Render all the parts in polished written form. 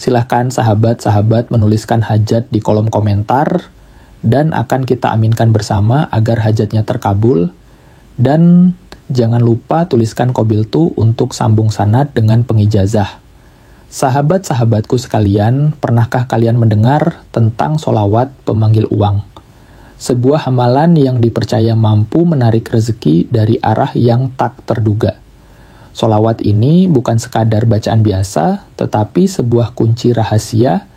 Silahkan sahabat-sahabat menuliskan hajat di kolom komentar dan akan kita aminkan bersama agar hajatnya terkabul. Dan jangan lupa tuliskan qabiltu untuk sambung sanad dengan pengijazah. Sahabat-sahabatku sekalian, pernahkah kalian mendengar tentang sholawat pemanggil uang? Sebuah amalan yang dipercaya mampu menarik rezeki dari arah yang tak terduga. Sholawat ini bukan sekadar bacaan biasa, tetapi sebuah kunci rahasia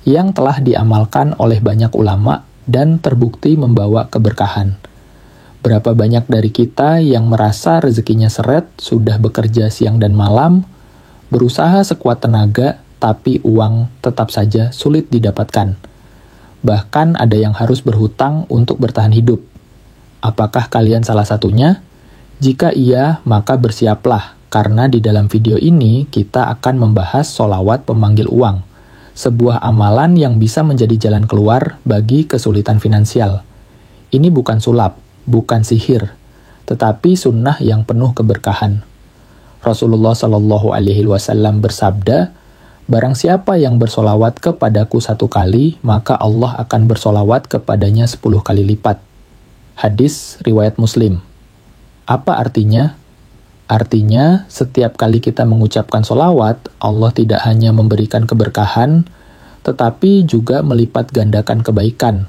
yang telah diamalkan oleh banyak ulama dan terbukti membawa keberkahan. Berapa banyak dari kita yang merasa rezekinya seret, sudah bekerja siang dan malam, berusaha sekuat tenaga, tapi uang tetap saja sulit didapatkan. Bahkan ada yang harus berhutang untuk bertahan hidup. Apakah kalian salah satunya? Jika iya, maka bersiaplah, karena di dalam video ini kita akan membahas sholawat pemanggil uang, sebuah amalan yang bisa menjadi jalan keluar bagi kesulitan finansial. Ini bukan sulap, bukan sihir, tetapi sunnah yang penuh keberkahan. Rasulullah Shallallahu Alaihi Wasallam bersabda, "Barang siapa yang bersolawat kepadaku 1 kali, maka Allah akan bersolawat kepadanya 10 kali lipat." Hadis riwayat Muslim. Apa artinya? Artinya, setiap kali kita mengucapkan solawat, Allah tidak hanya memberikan keberkahan, tetapi juga melipat gandakan kebaikan,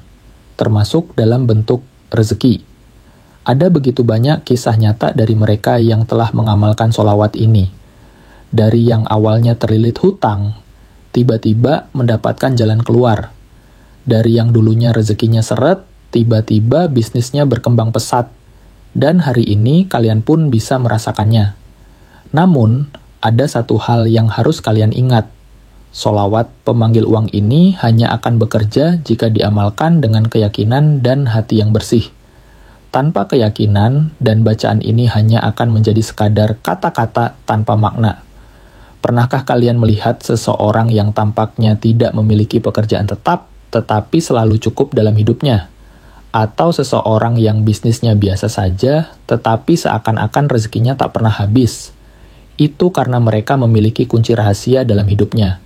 termasuk dalam bentuk rezeki. Ada begitu banyak kisah nyata dari mereka yang telah mengamalkan solawat ini. Dari yang awalnya terlilit hutang, tiba-tiba mendapatkan jalan keluar. Dari yang dulunya rezekinya seret, tiba-tiba bisnisnya berkembang pesat. Dan hari ini kalian pun bisa merasakannya. Namun, ada satu hal yang harus kalian ingat. Sholawat pemanggil uang ini hanya akan bekerja jika diamalkan dengan keyakinan dan hati yang bersih. Tanpa keyakinan dan bacaan ini hanya akan menjadi sekadar kata-kata tanpa makna. Pernahkah kalian melihat seseorang yang tampaknya tidak memiliki pekerjaan tetap, tetapi selalu cukup dalam hidupnya? Atau seseorang yang bisnisnya biasa saja, tetapi seakan-akan rezekinya tak pernah habis? Itu karena mereka memiliki kunci rahasia dalam hidupnya.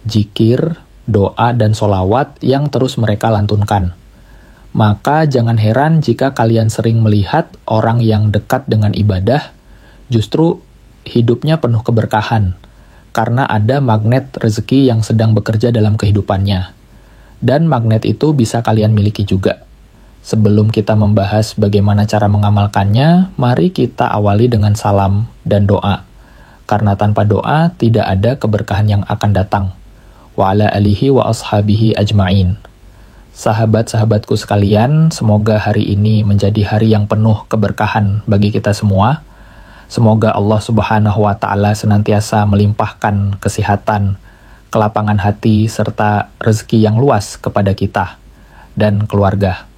Zikir, doa, dan sholawat yang terus mereka lantunkan. Maka jangan heran jika kalian sering melihat orang yang dekat dengan ibadah, justru hidupnya penuh keberkahan, karena ada magnet rezeki yang sedang bekerja dalam kehidupannya. Dan magnet itu bisa kalian miliki juga. Sebelum kita membahas bagaimana cara mengamalkannya, mari kita awali dengan salam dan doa. Karena tanpa doa, tidak ada keberkahan yang akan datang. Wa ala alihi wa ashabihi ajma'in. Sahabat-sahabatku sekalian, semoga hari ini menjadi hari yang penuh keberkahan bagi kita semua. Semoga Allah Subhanahu wa Ta'ala senantiasa melimpahkan kesehatan, kelapangan hati, serta rezeki yang luas kepada kita dan keluarga.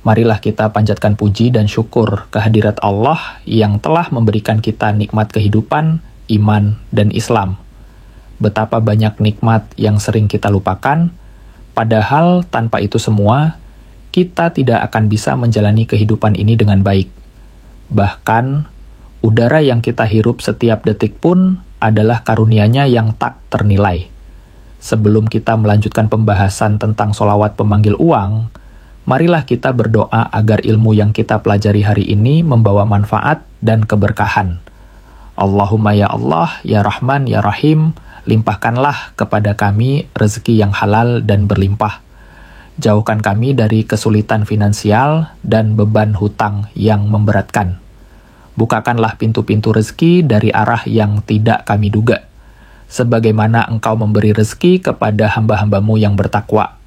Marilah kita panjatkan puji dan syukur kehadirat Allah yang telah memberikan kita nikmat kehidupan, iman, dan Islam. Betapa banyak nikmat yang sering kita lupakan, padahal tanpa itu semua, kita tidak akan bisa menjalani kehidupan ini dengan baik. Bahkan, udara yang kita hirup setiap detik pun adalah karunia-Nya yang tak ternilai. Sebelum kita melanjutkan pembahasan tentang sholawat pemanggil uang, marilah kita berdoa agar ilmu yang kita pelajari hari ini membawa manfaat dan keberkahan. Allahumma ya Allah, ya Rahman, ya Rahim, limpahkanlah kepada kami rezeki yang halal dan berlimpah. Jauhkan kami dari kesulitan finansial dan beban hutang yang memberatkan. Bukakanlah pintu-pintu rezeki dari arah yang tidak kami duga, sebagaimana Engkau memberi rezeki kepada hamba-hambamu yang bertakwa.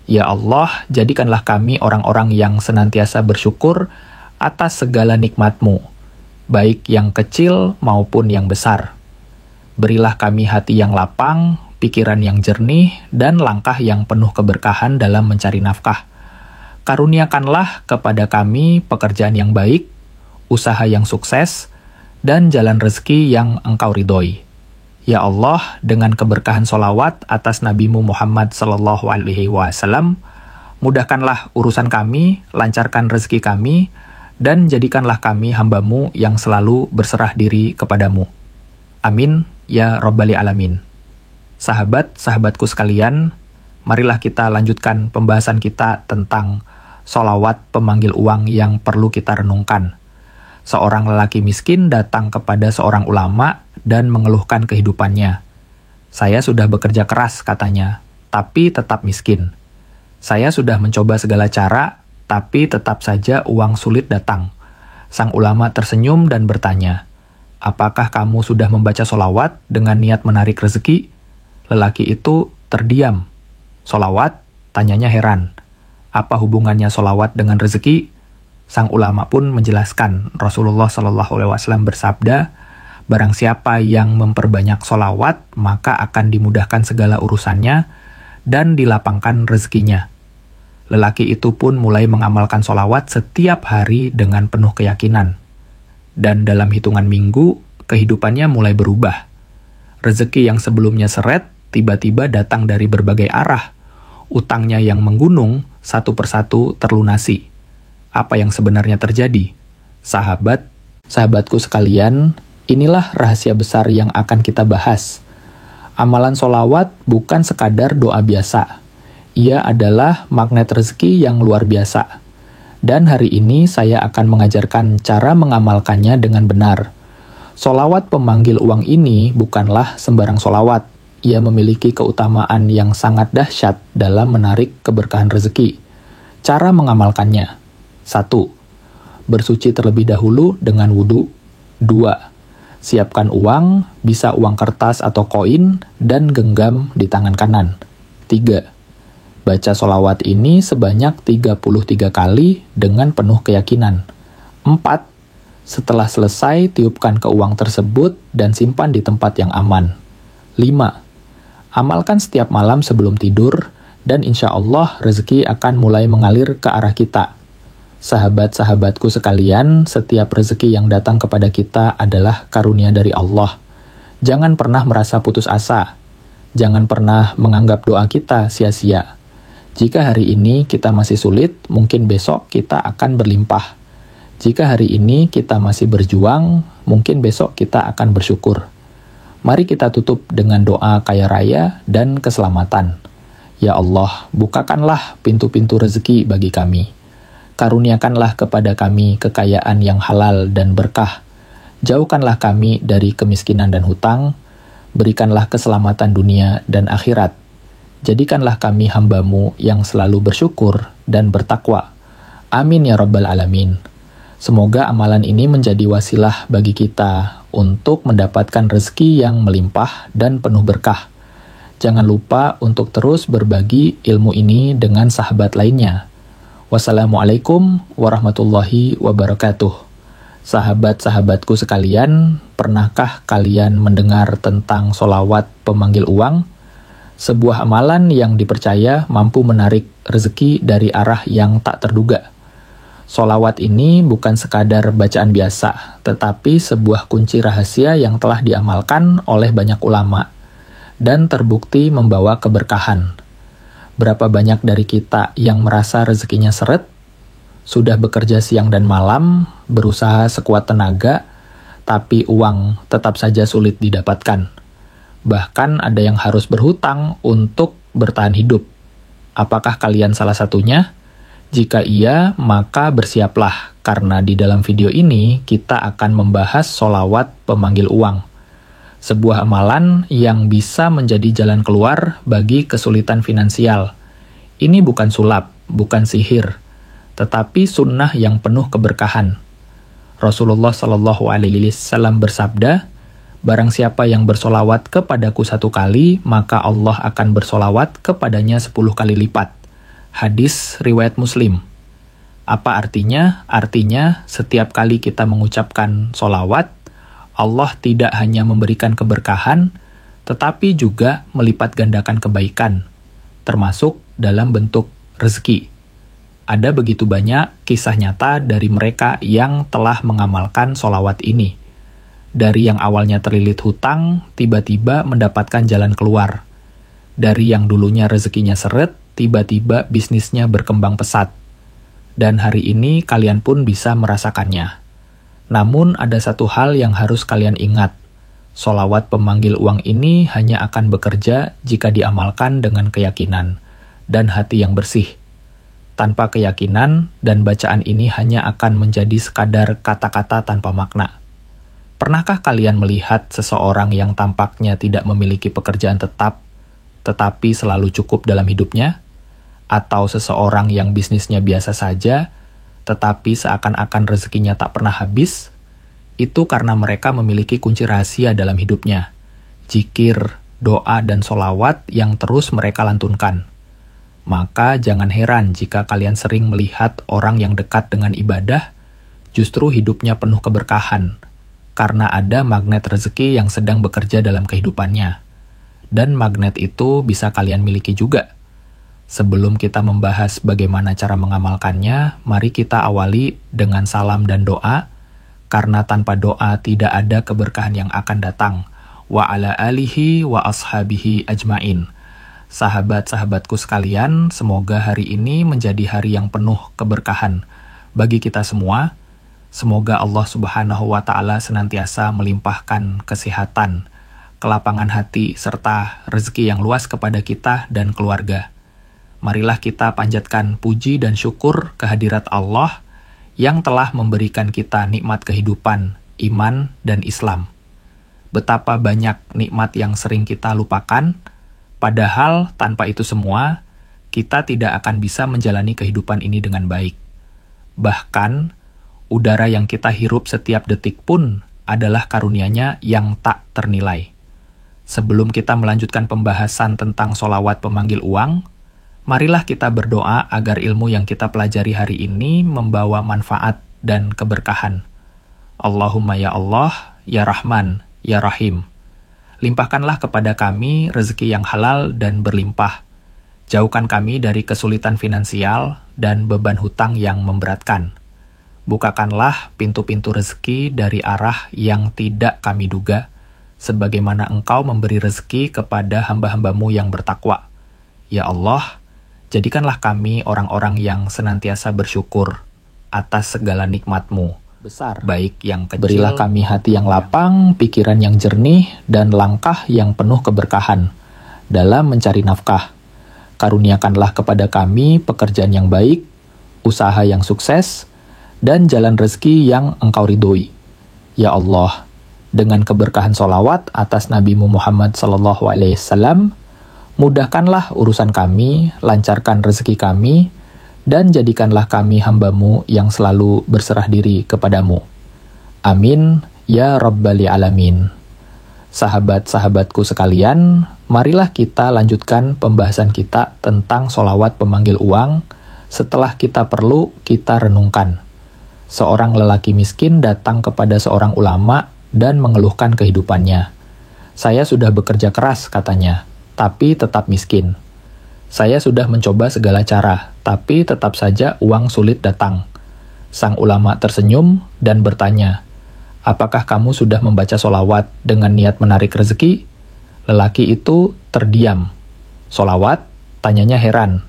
Ya Allah, jadikanlah kami orang-orang yang senantiasa bersyukur atas segala nikmat-Mu, baik yang kecil maupun yang besar. Berilah kami hati yang lapang, pikiran yang jernih, dan langkah yang penuh keberkahan dalam mencari nafkah. Karuniakanlah kepada kami pekerjaan yang baik, usaha yang sukses, dan jalan rezeki yang Engkau ridhoi. Ya Allah, dengan keberkahan sholawat atas Nabi-Mu Muhammad Sallallahu Alaihi Wasallam, mudahkanlah urusan kami, lancarkan rezeki kami, dan jadikanlah kami hamba-Mu yang selalu berserah diri kepadamu. Amin, ya Rabbal Alamin. Sahabat-sahabatku sekalian, marilah kita lanjutkan pembahasan kita tentang sholawat pemanggil uang yang perlu kita renungkan. Seorang lelaki miskin datang kepada seorang ulama dan mengeluhkan kehidupannya. Saya sudah bekerja keras, katanya, tapi tetap miskin. Saya sudah mencoba segala cara, tapi tetap saja uang sulit datang. Sang ulama tersenyum dan bertanya, apakah kamu sudah membaca sholawat dengan niat menarik rezeki? Lelaki itu terdiam. Sholawat? Tanyanya heran. Apa hubungannya sholawat dengan rezeki? Sang ulama pun menjelaskan, Rasulullah SAW bersabda, barang siapa yang memperbanyak sholawat, maka akan dimudahkan segala urusannya dan dilapangkan rezekinya. Lelaki itu pun mulai mengamalkan sholawat setiap hari dengan penuh keyakinan. Dan dalam hitungan minggu, kehidupannya mulai berubah. Rezeki yang sebelumnya seret, tiba-tiba datang dari berbagai arah. Utangnya yang menggunung, satu persatu terlunasi. Apa yang sebenarnya terjadi? Sahabatku sekalian, inilah rahasia besar yang akan kita bahas. Amalan sholawat bukan sekadar doa biasa. Ia adalah magnet rezeki yang luar biasa. Dan hari ini saya akan mengajarkan cara mengamalkannya dengan benar. Sholawat pemanggil uang ini bukanlah sembarang sholawat. Ia memiliki keutamaan yang sangat dahsyat dalam menarik keberkahan rezeki. Cara mengamalkannya. 1. Bersuci terlebih dahulu dengan wudhu. 2. Siapkan uang, bisa uang kertas atau koin, dan genggam di tangan kanan. 3. Baca sholawat ini sebanyak 33 kali dengan penuh keyakinan. 4. Setelah selesai, tiupkan ke uang tersebut dan simpan di tempat yang aman. 5. Amalkan setiap malam sebelum tidur, dan insya Allah rezeki akan mulai mengalir ke arah kita. Sahabat-sahabatku sekalian, setiap rezeki yang datang kepada kita adalah karunia dari Allah. Jangan pernah merasa putus asa. Jangan pernah menganggap doa kita sia-sia. Jika hari ini kita masih sulit, mungkin besok kita akan berlimpah. Jika hari ini kita masih berjuang, mungkin besok kita akan bersyukur. Mari kita tutup dengan doa kaya raya dan keselamatan. Ya Allah, bukakanlah pintu-pintu rezeki bagi kami. Karuniakanlah kepada kami kekayaan yang halal dan berkah. Jauhkanlah kami dari kemiskinan dan hutang. Berikanlah keselamatan dunia dan akhirat. Jadikanlah kami hamba-Mu yang selalu bersyukur dan bertakwa. Amin ya Rabbal Alamin. Semoga amalan ini menjadi wasilah bagi kita untuk mendapatkan rezeki yang melimpah dan penuh berkah. Jangan lupa untuk terus berbagi ilmu ini dengan sahabat lainnya. Wassalamualaikum warahmatullahi wabarakatuh. Sahabat-sahabatku sekalian, pernahkah kalian mendengar tentang sholawat pemanggil uang? Sebuah amalan yang dipercaya mampu menarik rezeki dari arah yang tak terduga. Sholawat ini bukan sekadar bacaan biasa, tetapi sebuah kunci rahasia yang telah diamalkan oleh banyak ulama dan terbukti membawa keberkahan. Berapa banyak dari kita yang merasa rezekinya seret, sudah bekerja siang dan malam, berusaha sekuat tenaga, tapi uang tetap saja sulit didapatkan. Bahkan ada yang harus berhutang untuk bertahan hidup. Apakah kalian salah satunya? Jika iya, maka bersiaplah, karena di dalam video ini kita akan membahas sholawat pemanggil uang. Sebuah amalan yang bisa menjadi jalan keluar bagi kesulitan finansial. Ini bukan sulap, bukan sihir, tetapi sunnah yang penuh keberkahan. Rasulullah SAW bersabda, barang siapa yang bersolawat kepadaku 1 kali, maka Allah akan bersolawat kepadanya 10 kali lipat. Hadis riwayat Muslim. Apa artinya? Artinya, setiap kali kita mengucapkan solawat, Allah tidak hanya memberikan keberkahan, tetapi juga melipat gandakan kebaikan, termasuk dalam bentuk rezeki. Ada begitu banyak kisah nyata dari mereka yang telah mengamalkan solawat ini. Dari yang awalnya terlilit hutang, tiba-tiba mendapatkan jalan keluar. Dari yang dulunya rezekinya seret, tiba-tiba bisnisnya berkembang pesat. Dan hari ini kalian pun bisa merasakannya. Namun ada satu hal yang harus kalian ingat. Sholawat pemanggil uang ini hanya akan bekerja jika diamalkan dengan keyakinan dan hati yang bersih. Tanpa keyakinan dan bacaan ini hanya akan menjadi sekadar kata-kata tanpa makna. Pernahkah kalian melihat seseorang yang tampaknya tidak memiliki pekerjaan tetap, tetapi selalu cukup dalam hidupnya? Atau seseorang yang bisnisnya biasa saja, tetapi seakan-akan rezekinya tak pernah habis? Itu karena mereka memiliki kunci rahasia dalam hidupnya, zikir, doa, dan sholawat yang terus mereka lantunkan. Maka jangan heran jika kalian sering melihat orang yang dekat dengan ibadah, justru hidupnya penuh keberkahan, karena ada magnet rezeki yang sedang bekerja dalam kehidupannya. Dan magnet itu bisa kalian miliki juga. Sebelum kita membahas bagaimana cara mengamalkannya, mari kita awali dengan salam dan doa, karena tanpa doa tidak ada keberkahan yang akan datang. Wa ala alihi wa ashabihi ajmain. Sahabat-sahabatku sekalian, semoga hari ini menjadi hari yang penuh keberkahan bagi kita semua. Semoga Allah Subhanahu wa Ta'ala senantiasa melimpahkan kesehatan, kelapangan hati, serta rezeki yang luas kepada kita dan keluarga. Marilah kita panjatkan puji dan syukur kehadirat Allah yang telah memberikan kita nikmat kehidupan, iman, dan Islam. Betapa banyak nikmat yang sering kita lupakan, padahal tanpa itu semua, kita tidak akan bisa menjalani kehidupan ini dengan baik. Bahkan, udara yang kita hirup setiap detik pun adalah karunia-Nya yang tak ternilai. Sebelum kita melanjutkan pembahasan tentang sholawat pemanggil uang, marilah kita berdoa agar ilmu yang kita pelajari hari ini membawa manfaat dan keberkahan. Allahumma ya Allah, ya Rahman, ya Rahim. Limpahkanlah kepada kami rezeki yang halal dan berlimpah. Jauhkan kami dari kesulitan finansial dan beban hutang yang memberatkan. Bukakanlah pintu-pintu rezeki dari arah yang tidak kami duga, sebagaimana Engkau memberi rezeki kepada hamba-hambamu yang bertakwa. Ya Allah, jadikanlah kami orang-orang yang senantiasa bersyukur atas segala nikmat-Mu besar, baik yang kecil. Berilah kami hati yang lapang, pikiran yang jernih, dan langkah yang penuh keberkahan dalam mencari nafkah. Karuniakanlah kepada kami pekerjaan yang baik, usaha yang sukses, dan jalan rezeki yang Engkau ridhoi. Ya Allah, dengan keberkahan sholawat atas Nabi Muhammad SAW, mudahkanlah urusan kami, lancarkan rezeki kami, dan jadikanlah kami hamba-Mu yang selalu berserah diri kepadamu. Amin, ya Rabbal Alamin. Sahabat-sahabatku sekalian, marilah kita lanjutkan pembahasan kita tentang sholawat pemanggil uang. Setelah kita perlu, kita renungkan. Seorang lelaki miskin datang kepada seorang ulama dan mengeluhkan kehidupannya. Saya sudah bekerja keras, katanya, tapi tetap miskin. Saya sudah mencoba segala cara, tapi tetap saja uang sulit datang. Sang ulama tersenyum dan bertanya, apakah kamu sudah membaca sholawat dengan niat menarik rezeki? Lelaki itu terdiam. Sholawat? Tanyanya heran.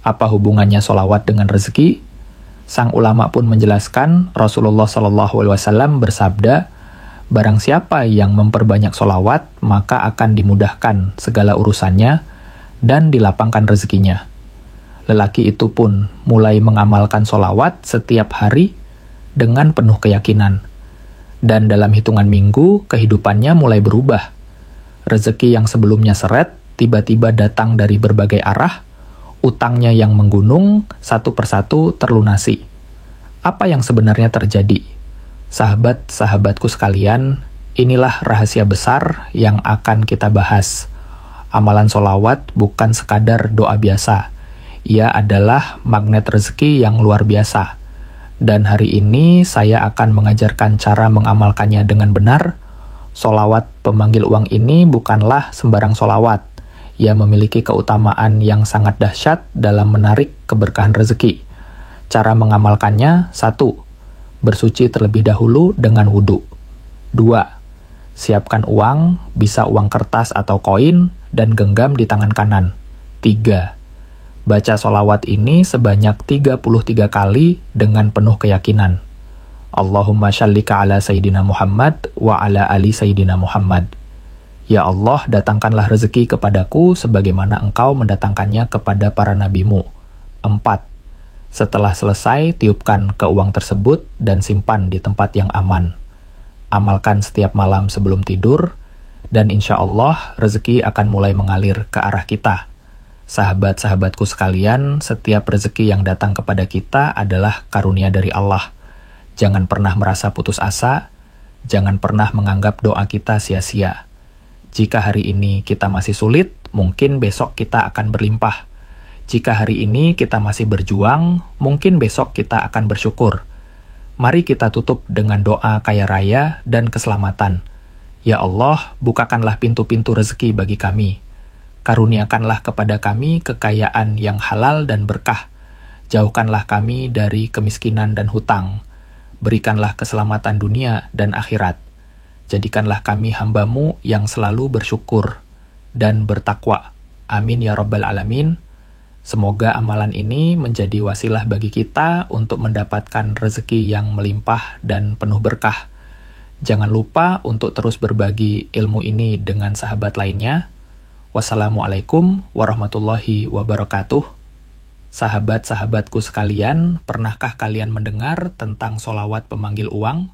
Apa hubungannya sholawat dengan rezeki? Sang ulama pun menjelaskan, Rasulullah SAW bersabda, barang siapa yang memperbanyak sholawat, maka akan dimudahkan segala urusannya dan dilapangkan rezekinya. Lelaki itu pun mulai mengamalkan sholawat setiap hari dengan penuh keyakinan. Dan dalam hitungan minggu, kehidupannya mulai berubah. Rezeki yang sebelumnya seret, tiba-tiba datang dari berbagai arah, utangnya yang menggunung, satu persatu terlunasi. Apa yang sebenarnya terjadi? Sahabat-sahabatku sekalian, inilah rahasia besar yang akan kita bahas. Amalan sholawat bukan sekadar doa biasa. Ia adalah magnet rezeki yang luar biasa. Dan hari ini saya akan mengajarkan cara mengamalkannya dengan benar. Sholawat pemanggil uang ini bukanlah sembarang sholawat. Ia memiliki keutamaan yang sangat dahsyat dalam menarik keberkahan rezeki. Cara mengamalkannya, 1. Bersuci terlebih dahulu dengan wudhu. 2. Siapkan uang, bisa uang kertas atau koin, dan genggam di tangan kanan. 3. Baca sholawat ini sebanyak 33 kali dengan penuh keyakinan. Allahumma shallika ala Sayyidina Muhammad wa ala ali Sayyidina Muhammad. Ya Allah, datangkanlah rezeki kepadaku sebagaimana Engkau mendatangkannya kepada para nabimu. 4. Setelah selesai, tiupkan ke uang tersebut dan simpan di tempat yang aman. Amalkan setiap malam sebelum tidur, dan insya Allah rezeki akan mulai mengalir ke arah kita. Sahabat-sahabatku sekalian, setiap rezeki yang datang kepada kita adalah karunia dari Allah. Jangan pernah merasa putus asa, jangan pernah menganggap doa kita sia-sia. Jika hari ini kita masih sulit, mungkin besok kita akan berlimpah. Jika hari ini kita masih berjuang, mungkin besok kita akan bersyukur. Mari kita tutup dengan doa kaya raya dan keselamatan. Ya Allah, bukakanlah pintu-pintu rezeki bagi kami. Karuniakanlah kepada kami kekayaan yang halal dan berkah. Jauhkanlah kami dari kemiskinan dan hutang. Berikanlah keselamatan dunia dan akhirat. Jadikanlah kami hamba-Mu yang selalu bersyukur dan bertakwa. Amin ya Rabbal Alamin. Semoga amalan ini menjadi wasilah bagi kita untuk mendapatkan rezeki yang melimpah dan penuh berkah. Jangan lupa untuk terus berbagi ilmu ini dengan sahabat lainnya. Wassalamualaikum warahmatullahi wabarakatuh. Sahabat-sahabatku sekalian, pernahkah kalian mendengar tentang sholawat pemanggil uang?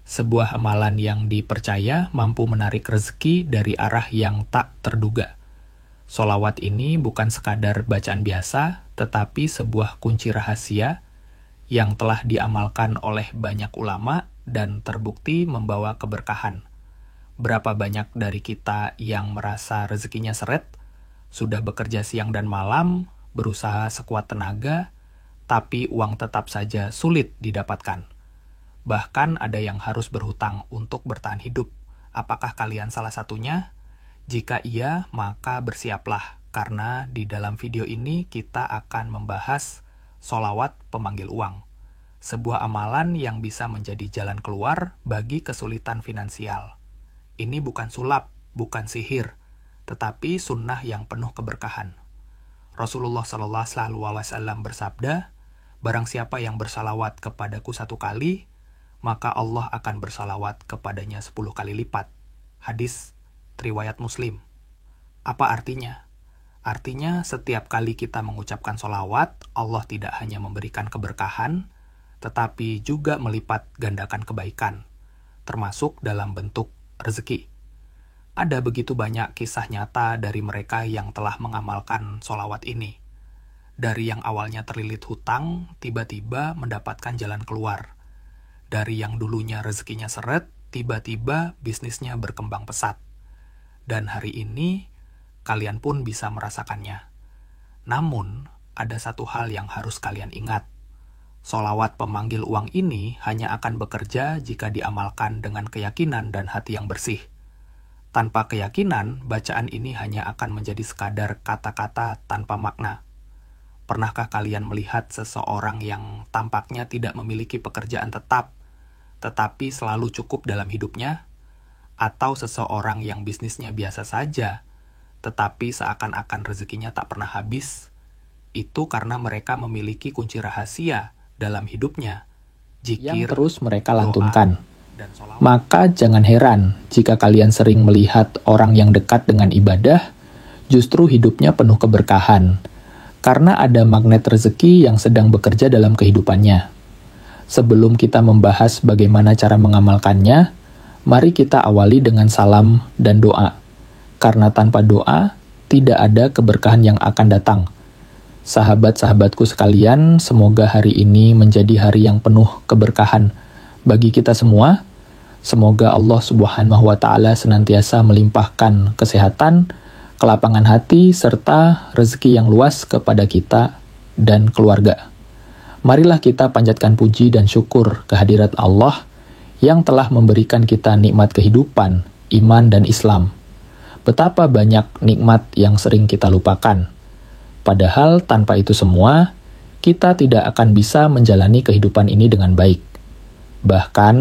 Sebuah amalan yang dipercaya mampu menarik rezeki dari arah yang tak terduga. Sholawat ini bukan sekadar bacaan biasa, tetapi sebuah kunci rahasia yang telah diamalkan oleh banyak ulama dan terbukti membawa keberkahan. Berapa banyak dari kita yang merasa rezekinya seret, sudah bekerja siang dan malam, berusaha sekuat tenaga, tapi uang tetap saja sulit didapatkan. Bahkan ada yang harus berhutang untuk bertahan hidup. Apakah kalian salah satunya? Jika iya, maka bersiaplah, karena di dalam video ini kita akan membahas sholawat pemanggil uang. Sebuah amalan yang bisa menjadi jalan keluar bagi kesulitan finansial. Ini bukan sulap, bukan sihir, tetapi sunnah yang penuh keberkahan. Rasulullah SAW bersabda, barang siapa yang bersalawat kepadaku 1 kali, maka Allah akan bersalawat kepadanya 10 kali lipat. Hadis riwayat Muslim. Apa artinya? Artinya setiap kali kita mengucapkan sholawat, Allah tidak hanya memberikan keberkahan, tetapi juga melipat gandakan kebaikan, termasuk dalam bentuk rezeki. Ada begitu banyak kisah nyata dari mereka yang telah mengamalkan sholawat ini. Dari yang awalnya terlilit hutang, tiba-tiba mendapatkan jalan keluar. Dari yang dulunya rezekinya seret, tiba-tiba bisnisnya berkembang pesat. Dan hari ini, kalian pun bisa merasakannya. Namun, ada satu hal yang harus kalian ingat. Sholawat pemanggil uang ini hanya akan bekerja jika diamalkan dengan keyakinan dan hati yang bersih. Tanpa keyakinan, bacaan ini hanya akan menjadi sekadar kata-kata tanpa makna. Pernahkah kalian melihat seseorang yang tampaknya tidak memiliki pekerjaan tetap, tetapi selalu cukup dalam hidupnya? Atau seseorang yang bisnisnya biasa saja, tetapi seakan-akan rezekinya tak pernah habis? Itu karena mereka memiliki kunci rahasia dalam hidupnya. Zikir, yang terus mereka lantunkan. Maka jangan heran jika kalian sering melihat orang yang dekat dengan ibadah, justru hidupnya penuh keberkahan, karena ada magnet rezeki yang sedang bekerja dalam kehidupannya. Sebelum kita membahas bagaimana cara mengamalkannya, mari kita awali dengan salam dan doa, karena tanpa doa, tidak ada keberkahan yang akan datang. Sahabat-sahabatku sekalian, semoga hari ini menjadi hari yang penuh keberkahan bagi kita semua. Semoga Allah Subhanahu wa Ta'ala senantiasa melimpahkan kesehatan, kelapangan hati, serta rezeki yang luas kepada kita dan keluarga. Marilah kita panjatkan puji dan syukur kehadirat Allah yang telah memberikan kita nikmat kehidupan, iman, dan Islam. Betapa banyak nikmat yang sering kita lupakan. Padahal tanpa itu semua, kita tidak akan bisa menjalani kehidupan ini dengan baik. Bahkan,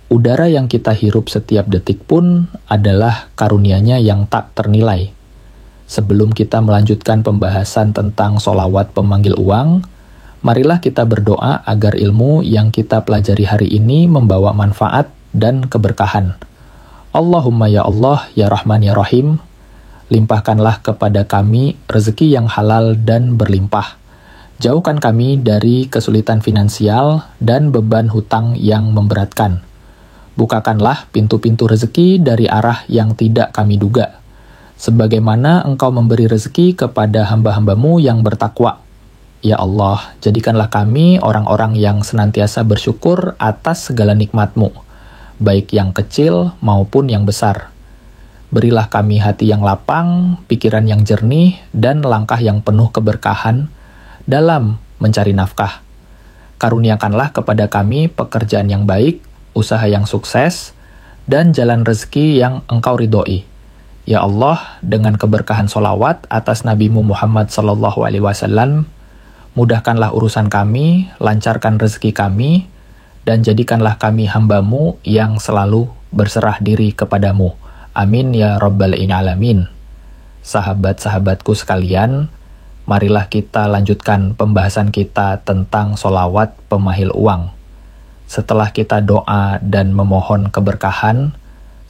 udara yang kita hirup setiap detik pun adalah karunia-Nya yang tak ternilai. Sebelum kita melanjutkan pembahasan tentang sholawat pemanggil uang, Marilah kita berdoa agar ilmu yang kita pelajari hari ini membawa manfaat dan keberkahan. Allahumma ya Allah, ya Rahman ya Rahim, limpahkanlah kepada kami rezeki yang halal dan berlimpah. Jauhkan kami dari kesulitan finansial dan beban hutang yang memberatkan. Bukakanlah pintu-pintu rezeki dari arah yang tidak kami duga, sebagaimana Engkau memberi rezeki kepada hamba-hambamu yang bertakwa. Ya Allah, jadikanlah kami orang-orang yang senantiasa bersyukur atas segala nikmat-Mu, baik yang kecil maupun yang besar. Berilah kami hati yang lapang, pikiran yang jernih, dan langkah yang penuh keberkahan dalam mencari nafkah. Karuniakanlah kepada kami pekerjaan yang baik, usaha yang sukses, dan jalan rezeki yang Engkau ridhoi. Ya Allah, dengan keberkahan solawat atas Nabi-Mu Muhammad SAW, mudahkanlah urusan kami, lancarkan rezeki kami, dan jadikanlah kami hamba-Mu yang selalu berserah diri kepadamu. Amin ya Rabbal Alamin. Sahabat-sahabatku sekalian, marilah kita lanjutkan pembahasan kita tentang solawat pemahil uang. Setelah kita doa dan memohon keberkahan,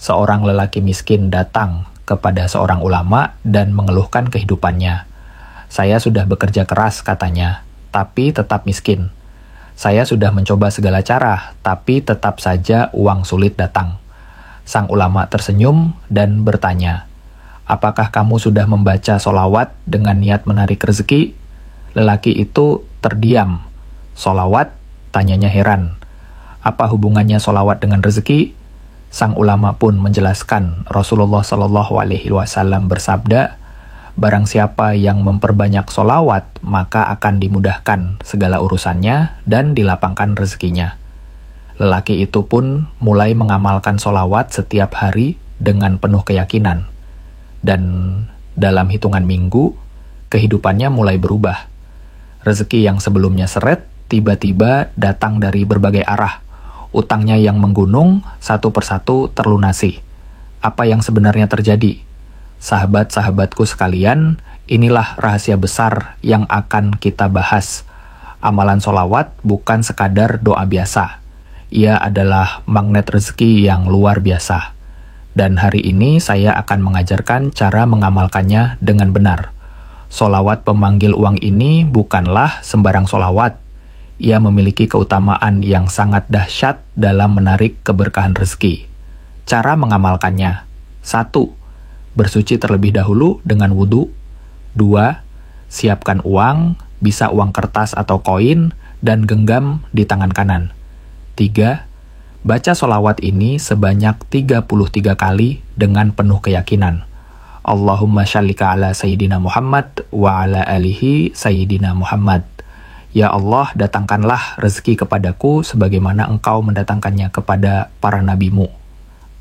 seorang lelaki miskin datang kepada seorang ulama dan mengeluhkan kehidupannya. Saya sudah bekerja keras, katanya, tapi tetap miskin. Saya sudah mencoba segala cara, tapi tetap saja uang sulit datang. Sang ulama tersenyum dan bertanya, apakah kamu sudah membaca solawat dengan niat menarik rezeki? Lelaki itu terdiam. Solawat? Tanyanya heran. Apa hubungannya solawat dengan rezeki? Sang ulama pun menjelaskan, Rasulullah SAW bersabda, barang siapa yang memperbanyak solawat, maka akan dimudahkan segala urusannya dan dilapangkan rezekinya. Lelaki itu pun mulai mengamalkan solawat setiap hari dengan penuh keyakinan. Dan dalam hitungan minggu, kehidupannya mulai berubah. Rezeki yang sebelumnya seret, tiba-tiba datang dari berbagai arah. Utangnya yang menggunung, satu persatu terlunasi. Apa yang sebenarnya terjadi? Sahabat-sahabatku sekalian, inilah rahasia besar yang akan kita bahas. Amalan solawat bukan sekadar doa biasa. Ia adalah magnet rezeki yang luar biasa. Dan hari ini saya akan mengajarkan cara mengamalkannya dengan benar. Solawat pemanggil uang ini bukanlah sembarang solawat. Ia memiliki keutamaan yang sangat dahsyat dalam menarik keberkahan rezeki. Cara mengamalkannya: 1. Bersuci terlebih dahulu dengan wudhu. 2. Siapkan uang, bisa uang kertas atau koin, dan genggam di tangan kanan. 3. Baca solawat ini sebanyak 33 kali dengan penuh keyakinan. Allahumma sholli ala Sayyidina Muhammad wa ala alihi Sayyidina Muhammad. Ya Allah, datangkanlah rezeki kepadaku sebagaimana Engkau mendatangkannya kepada para nabimu.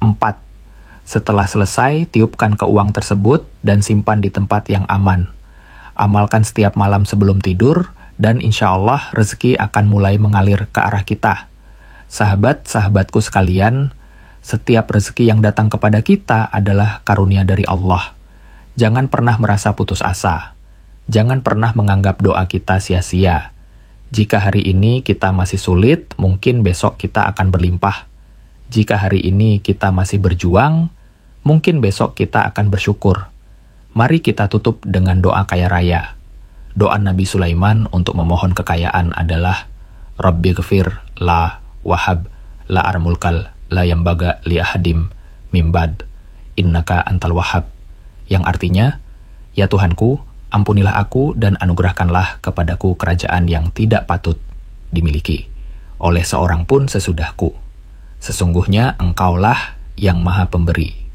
4. Setelah selesai, tiupkan ke uang tersebut dan simpan di tempat yang aman. Amalkan setiap malam sebelum tidur, dan insya Allah rezeki akan mulai mengalir ke arah kita. Sahabat-sahabatku sekalian, setiap rezeki yang datang kepada kita adalah karunia dari Allah. Jangan pernah merasa putus asa. Jangan pernah menganggap doa kita sia-sia. Jika hari ini kita masih sulit, mungkin besok kita akan berlimpah. Jika hari ini kita masih berjuang, mungkin besok kita akan bersyukur. Mari kita tutup dengan doa kaya raya. Doa Nabi Sulaiman untuk memohon kekayaan adalah Rabbi ghfir la wahab la armulkal la yambaga li ahadim mimbad innaka antal wahab. Yang artinya, ya Tuhanku, ampunilah aku dan anugerahkanlah kepadaku kerajaan yang tidak patut dimiliki oleh seorang pun sesudahku. Sesungguhnya Engkaulah yang Maha Pemberi.